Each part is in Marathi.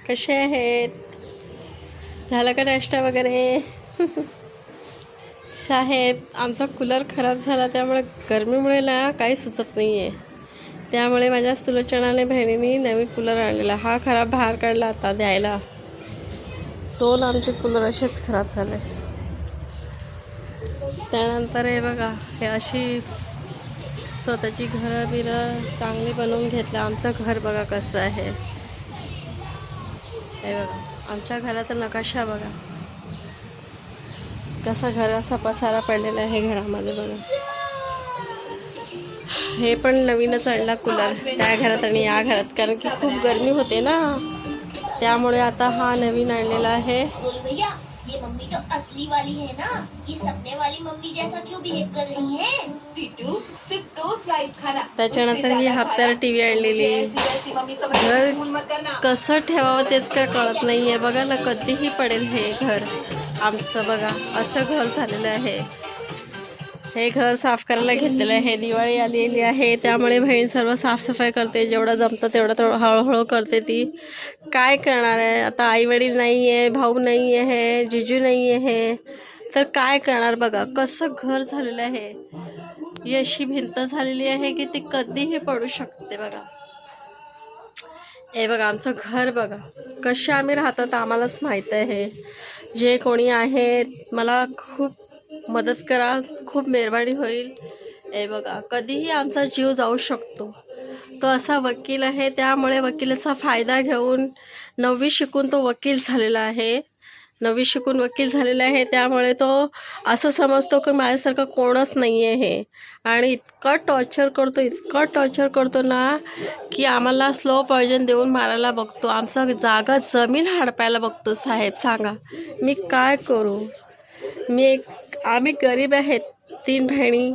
कसे आहेत? झालं का नाश्ता वगैरे? साहेब, आमचा कूलर खराब झाला त्यामुळे गरमीमुळे ना काही सुचत नाही आहे. त्यामुळे माझ्या सुलोचनाने बहिणीने नवीन कूलर आणलेला. हा खराब बाहेर काढला आता द्यायला. दोन आमचे कूलर असेच खराब झाले. त्यानंतर हे बघा, हे अशी स्वतःची घरं बिरं चांगली बनवून घेतलं. आमचं घर बघा कसं आहे. हे बघा आमच्या घराचा नकाशा बघा कसा घराचा पसारा पडलेला आहे घरामध्ये बघा. हे पण नवीनच आणला कूलर त्या घरात आणि या घरात, कारण की खूप गरमी होते ना, त्यामुळे आता हा नवीन आणलेला आहे. ये मम्मी तो असली वाली है ना, ये सपने वाली मम्मी जैसा क्यों बिहेव कर रही है? टीटू सिर्फ 2 स्लाइस खाना. त्याच्यानंतर ही हप्त्याला टीव्ही आणलेली. घर कसं ठेवावं तेच काय कळत नाहीये. बघा ना कधीही पडेल हे घर आमचं. बघा असं घर झालेलं आहे. हे घर साफ करायला घेतलेलं आहे. दिवाळी आलेली आहे त्यामुळे बहीण सर्व साफसफाई करते. जेवढं जमतं तेवढं हळूहळू करते ती. काय करणार आहे आता? आईवडील नाही आहे, भाऊ नाही आहे, जिजू नाही आहे, तर काय करणार? बघा कसं घर झालेलं आहे. ही अशी भिंत झालेली आहे की ती कधीही पडू शकते. बघा हे बघा आमचं घर बघा. कसे आम्ही राहतात आम्हालाच माहीत आहे. जे कोणी आहेत मला खूप मदत करा, खूप मेहरबानी होईल. हे बघा कधीही आमचा जीव जाऊ शकतो. तो असा वकील आहे त्यामुळे वकिलाचा फायदा घेऊन 9वी शिकून तो वकील झालेला आहे. 9वी शिकून वकील झालेला आहे त्यामुळे तो असं समजतो की माझ्यासारखं कोणच नाही आहे. आणि इतकं टॉर्चर करतो ना की आम्हाला स्लो पॉयझन देऊन मारायला बघतो. आमचा जागा जमीन हडपायला बघतो. साहेब सांगा मी काय करू? आम्ही गरीब आहेत 3 बहिणी,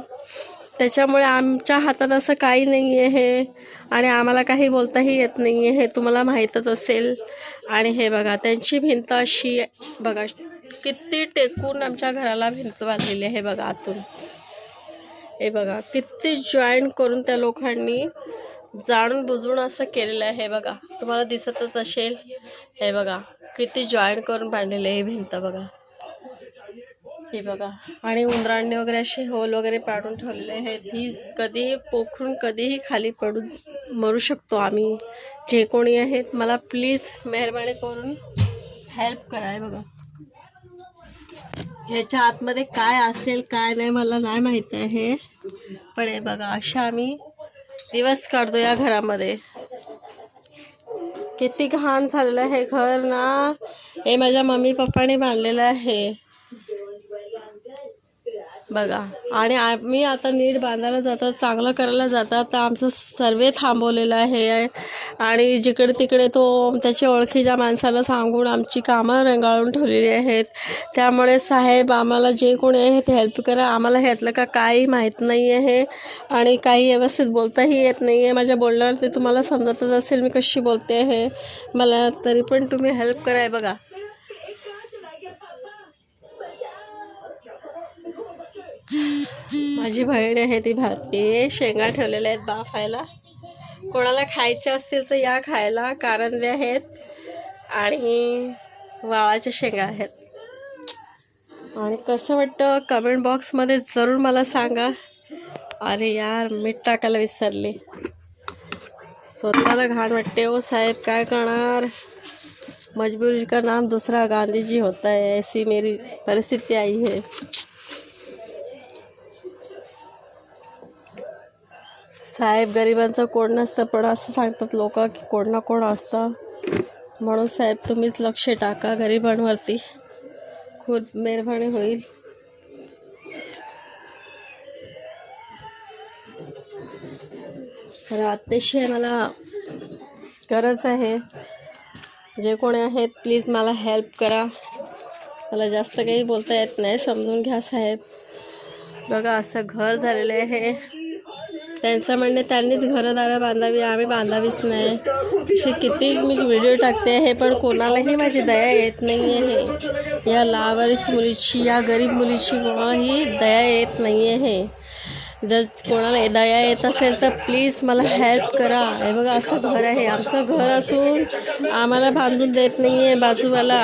त्याच्यामुळे आमच्या हातात असं काही नाही आहे आणि आम्हाला काही बोलताही येत नाही आहे, हे तुम्हाला माहीतच असेल. आणि हे बघा त्यांची भिंत अशी बघा किती टेकून आमच्या घराला भिंत बांधलेली आहे. बघा आतून हे बघा किती जॉईन करून त्या लोकांनी जाणून बुजून असं केलेलं आहे. बघा तुम्हाला दिसतच असेल. हे बघा किती जॉईन करून बांधलेलं आहे भिंत बघा. हे बघा आणि उंदरांनी वगैरे असे होल वगैरे पाडून ठेवलेले आहेत. ही कधीही पोखरून कधीही खाली पडून मरू शकतो आम्ही. जे कोणी आहेत मला प्लीज मेहरबानी करून हेल्प करा. बघा ह्याच्या आतमध्ये काय असेल काय नाही मला नाही माहीत आहे, पण हे बघा अशा आम्ही दिवस काढतो या घरामध्ये. किती घाण झालेलं आहे घर ना. हे माझ्या मम्मी पप्पाने बांधलेलं आहे बघा. आणि आम्ही आता नीट बांधायला जातात, चांगलं करायला जातात, तर आमचं सर्वे थांबवलेलं आहे. आणि जिकडे तिकडे तो त्याच्या ओळखीच्या माणसाला सांगून आमची कामं रेंगाळून ठेवलेली आहेत. त्यामुळे साहेब आम्हाला जे कोणी आहे ते हेल्प करा. आम्हाला ह्यातलं का काही माहीत नाही आहे आणि काही व्यवस्थित बोलताही येत नाही आहे. माझ्या बोलण्यावर ते तुम्हाला समजतच असेल मी कशी बोलते आहे मला, तरी पण तुम्ही हेल्प करा. बघा माझी बहीण आहे ती भारती. शेंगा ठेवलेल्या आहेत बाफायला. कोणाला खायच्या असतील तर या खायला. कारंदे आहेत आणि वाळाच्या शेंगा आहेत. आणि कसं वाटतं कमेंट बॉक्समध्ये जरूर मला सांगा. अरे यार मीठ टाकायला विसरले. स्वतःला घाण वाटते हो साहेब, काय करणार. मजबूरी का नाम दूसरा गांधीजी होता है, ऐसी मेरी परिस्थिती आई है. साहेब गरिबांचं कोण नसतं, पण असं सांगतात लोक की कोण ना कोण असतं. म्हणून साहेब तुम्हीच लक्ष टाका गरिबांवरती, खूप मेहरबानी होईल. तर अतिशय मला गरज आहे. जे कोणी आहेत प्लीज मला हेल्प करा. मला जास्त काही बोलता येत नाही, समजून घ्या साहेब. बघा असं घर झालेलं आहे. त्यांचं म्हणणे त्यांनीच घरदारं बांधावी, आम्ही बांधावीच नाही. असे किती मी व्हिडिओ टाकते आहे पण कोणालाही माझी दया येत नाही आहे. या लावारिस मुलीची, या गरीब मुलीची कोणालाही दया येत नाही आहे. जर कोणाला दया येत असेल तर प्लीज मला हेल्प करा. हे बघा असं घर आहे आमचं. घर असून आम्हाला बांधून देत नाही आहे बाजूवाला.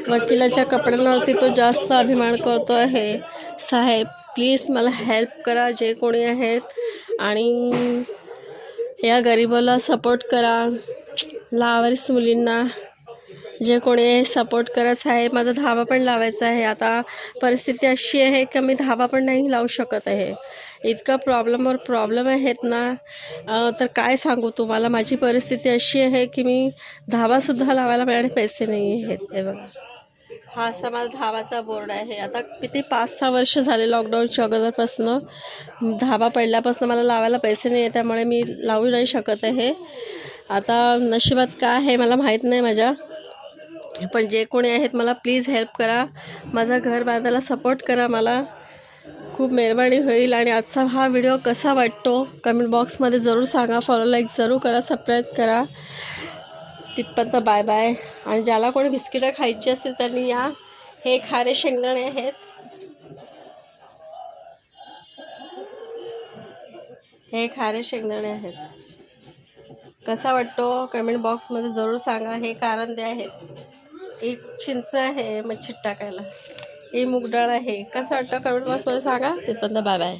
वकिलाच्या कपड्यांवरती तो जास्त अभिमान करतो आहे. साहेब प्लीज मला हेल्प करा जे कोणी आहेत आणि या गरिबाला सपोर्ट करा. लावारिस मुलींना जे कोणी सपोर्ट करत आहे. माझा धाबा पण लावायचा आहे. आता परिस्थिती अशी आहे की मी धाबा पण नाही लावू शकत आहे. इतका प्रॉब्लेम आहेत ना, तर काय सांगू तुम्हाला. माझी परिस्थिती अशी आहे की मी धाबासुद्धा लावायला माझ्याकडे पैसे नाही आहेत. हे बघा हा असा माझा धाबाचा बोर्ड आहे. आता किती 5-6 वर्ष झाले लॉकडाऊनच्या अगोदरपासून धाबा पडल्यापासून मला लावायला पैसे नाही आहे, त्यामुळे मी लावू नाही शकत आहे. आता नशिबात काय आहे मला माहीत नाही माझ्या, पण जे कोणी आहेत मला प्लीज हेल्प करा. माझं घर बांधायला सपोर्ट करा. मला खूप मेहरबानी होईल. आणि आजचा हा व्हिडिओ कसा वाटतो कमेंट बॉक्समध्ये जरूर सांगा. फॉलो लाईक जरूर करा, सबस्क्राईब करा. तिथपर्यंत बाय बाय. आणि ज्याला कोणी बिस्किटं खायची असेल त्यांनी या. हे खारे शेंगदाणे आहेत. हे खारे शेंगदाणे आहेत. कसा वाटतो कमेंट बॉक्समध्ये जरूर सांगा. हे कारंदे आहेत. एक चिंच आहे मच्छीत टाकायला. हे मूग डाळ आहे. कसं वाटतं कमेंट बॉक्समध्ये सांगा. तिथपर्यंत बाय बाय.